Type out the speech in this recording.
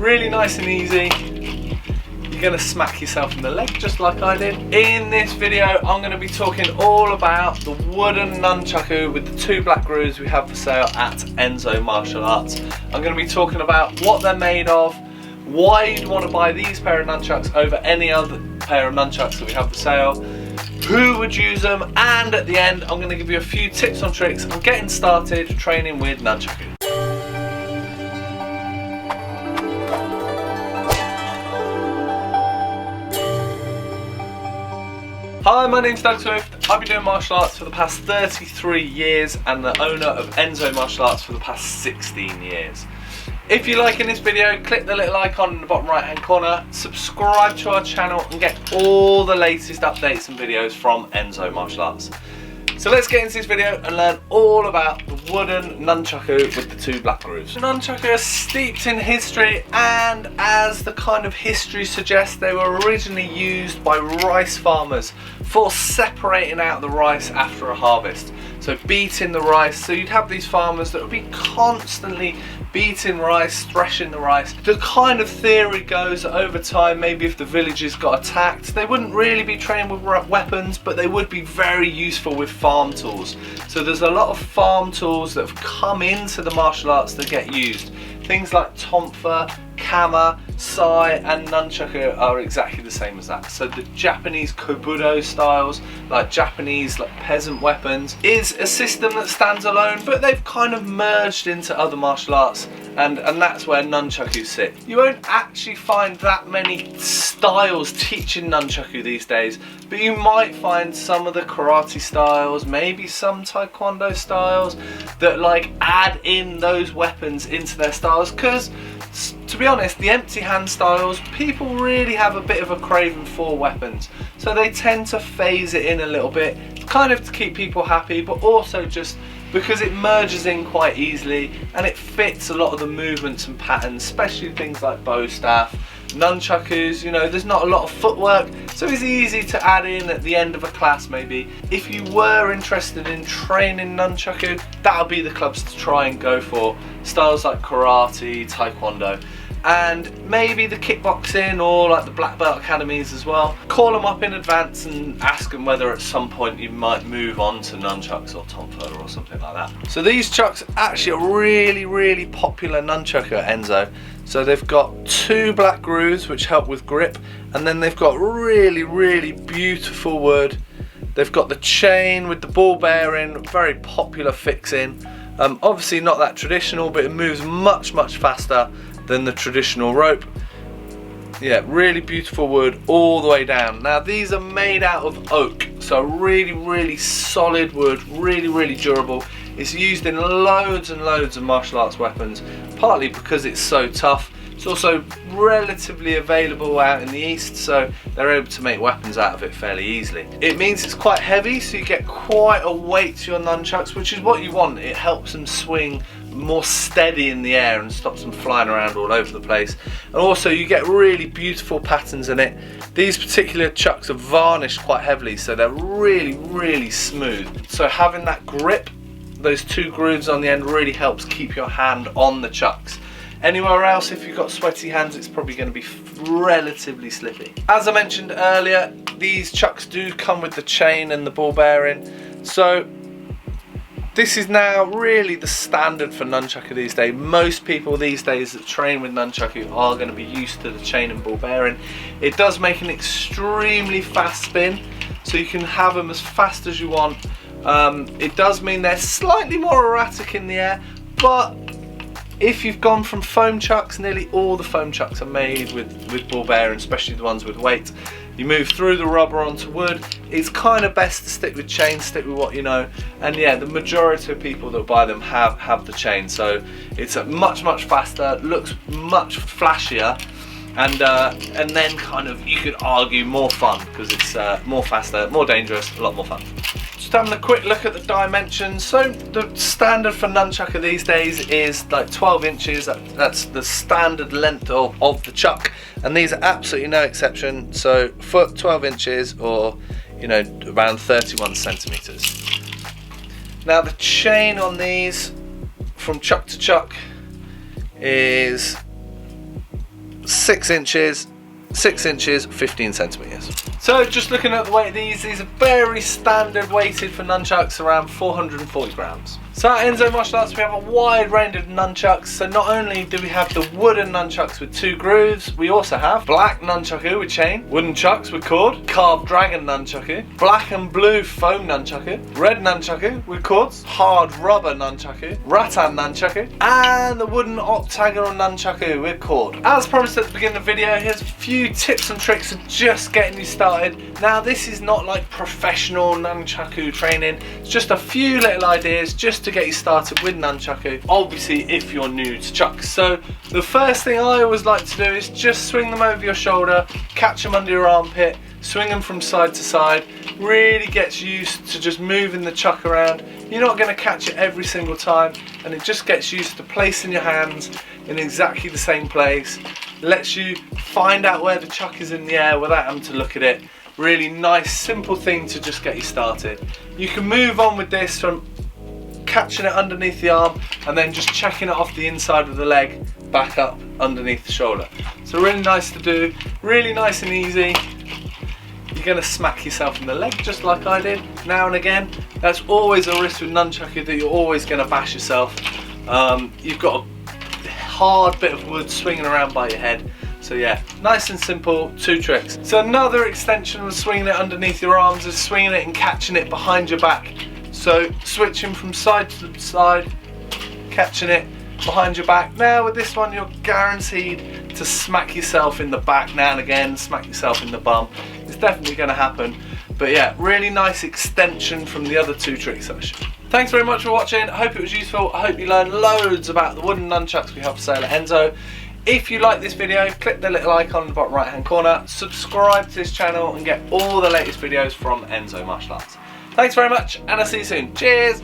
Really nice and easy. You're going to smack yourself in the leg just like I did. In this video I'm going to be talking all about the wooden nunchaku with the 2 black grooves we have for sale at Enso Martial Arts. I'm going to be talking about what they're made of, why you'd want to buy these pair of nunchucks over any other pair of nunchucks that we have for sale, who would use them, and at the end I'm going to give you a few tips and tricks on getting started training with nunchaku. Hi, my name's Doug Swift. I've been doing martial arts for the past 33 years and the owner of Enso Martial Arts for the past 16 years. If you're liking this video, click the little icon in the bottom right hand corner, subscribe to our channel and get all the latest updates and videos from Enso Martial Arts. So let's get into this video and learn all about the wooden nunchaku with the 2 black grooves. Nunchaku are steeped in history, and as the kind of history suggests, they were originally used by rice farmers for separating out the rice after a harvest. So beating the rice, so you'd have these farmers that would be constantly beating rice, threshing the rice. The kind of theory goes that over time, maybe if the villages got attacked, they wouldn't really be trained with weapons, but they would be very useful with farm tools. So there's a lot of farm tools that have come into the martial arts that get used. Things like tonfa, kama, sai and nunchaku are exactly the same as that. So the Japanese kobudo styles, like Japanese peasant weapons, is a system that stands alone, but they've kind of merged into other martial arts, and that's where nunchaku sit. You won't actually find that many styles teaching nunchaku these days, but you might find some of the karate styles, maybe some taekwondo styles that add in those weapons into their styles, because to be honest, the empty hand styles, people really have a bit of a craving for weapons, so they tend to phase it in a little bit, kind of to keep people happy, but also just because it merges in quite easily and it fits a lot of the movements and patterns, especially things like bow staff, nunchakus. You know, there's not a lot of footwork, so it's easy to add in at the end of a class maybe. If you were interested in training nunchaku, that would be the clubs to try and go for. Styles like karate, taekwondo, and maybe the kickboxing or like the black belt academies as well. Call them up in advance and ask them whether at some point you might move on to nunchucks or tonfa or something like that. So these chucks actually are really popular nunchaku at Enso. So they've got 2 black grooves which help with grip, and then they've got really beautiful wood. They've got the chain with the ball bearing, very popular fixing. Obviously not that traditional, but it moves much faster than the traditional rope. Yeah, really beautiful wood all the way down. Now these are made out of oak, so really solid wood, really durable. It's used in loads and loads of martial arts weapons, partly because it's so tough. It's also relatively available out in the east, so they're able to make weapons out of it fairly easily. It means it's quite heavy, so you get quite a weight to your nunchucks, which is what you want. It helps them swing more steady in the air and stops them flying around all over the place. And also you get really beautiful patterns in it. These particular chucks are varnished quite heavily, so they're really smooth. So having that grip, those 2 grooves on the end, really helps keep your hand on the chucks. Anywhere else, if you've got sweaty hands, it's probably going to be relatively slippy. As I mentioned earlier, these chucks do come with the chain and the ball bearing, so this is now really the standard for nunchaku these days. Most people these days that train with nunchaku are going to be used to the chain and ball bearing. It does make an extremely fast spin, so you can have them as fast as you want. It does mean they're slightly more erratic in the air, but if you've gone from foam chucks, nearly all the foam chucks are made with ball bearing, especially the ones with weight. You move through the rubber onto wood. It's kind of best to stick with chain, stick with what you know. And yeah, the majority of people that buy them have the chain, so it's a much faster, looks much flashier, and then kind of, you could argue, more fun, because it's more faster, more dangerous, a lot more fun. Just having a quick look at the dimensions. So the standard for nunchaku these days is like 12 inches. That's the standard length of the chuck, and these are absolutely no exception. So foot 12 inches, or you know, around 31 centimeters. Now the chain on these from chuck to chuck is 6 inches, 6 inches, 15 centimeters. So just looking at the weight of these are very standard weighted for nunchucks, around 440 grams. So at Enso Martial Arts we have a wide range of nunchucks. So not only do we have the wooden nunchucks with 2 grooves, we also have black nunchaku with chain, wooden chucks with cord, carved dragon nunchaku, black and blue foam nunchaku, red nunchaku with cords, hard rubber nunchaku, rattan nunchaku, and the wooden octagonal nunchaku with cord. As promised at the beginning of the video, here's a few tips and tricks of just getting you started. Now this is not like professional nunchaku training, it's just a few little ideas just to get you started with nunchaku, obviously if you're new to chucks. So the first thing I always like to do is just swing them over your shoulder, catch them under your armpit, swing them from side to side. Really gets used to just moving the chuck around. You're not going to catch it every single time, and it just gets used to placing your hands in exactly the same place. Lets you find out where the chuck is in the air without having to look at it. Really nice simple thing to just get you started. You can move on with this from catching it underneath the arm and then just checking it off the inside of the leg back up underneath the shoulder. So really nice to do, really nice and easy. You're going to smack yourself in the leg just like I did now and again. That's always a risk with nunchaku, that you're always going to bash yourself. You've got a hard bit of wood swinging around by your head. So yeah, nice and simple, 2 tricks. So another extension of swinging it underneath your arms is swinging it and catching it behind your back. So switching from side to side, catching it behind your back. Now with this one you're guaranteed to smack yourself in the back now and again, smack yourself in the bum. It's definitely going to happen. But yeah, really nice extension from the other 2 tricks I showed. Thanks very much for watching. I hope it was useful. I hope you learned loads about the wooden nunchucks we have for sale at Enso. If you like this video, click the little icon in the bottom right hand corner, subscribe to this channel and get all the latest videos from Enso Martial Arts. Thanks very much, and I'll see you soon. Cheers!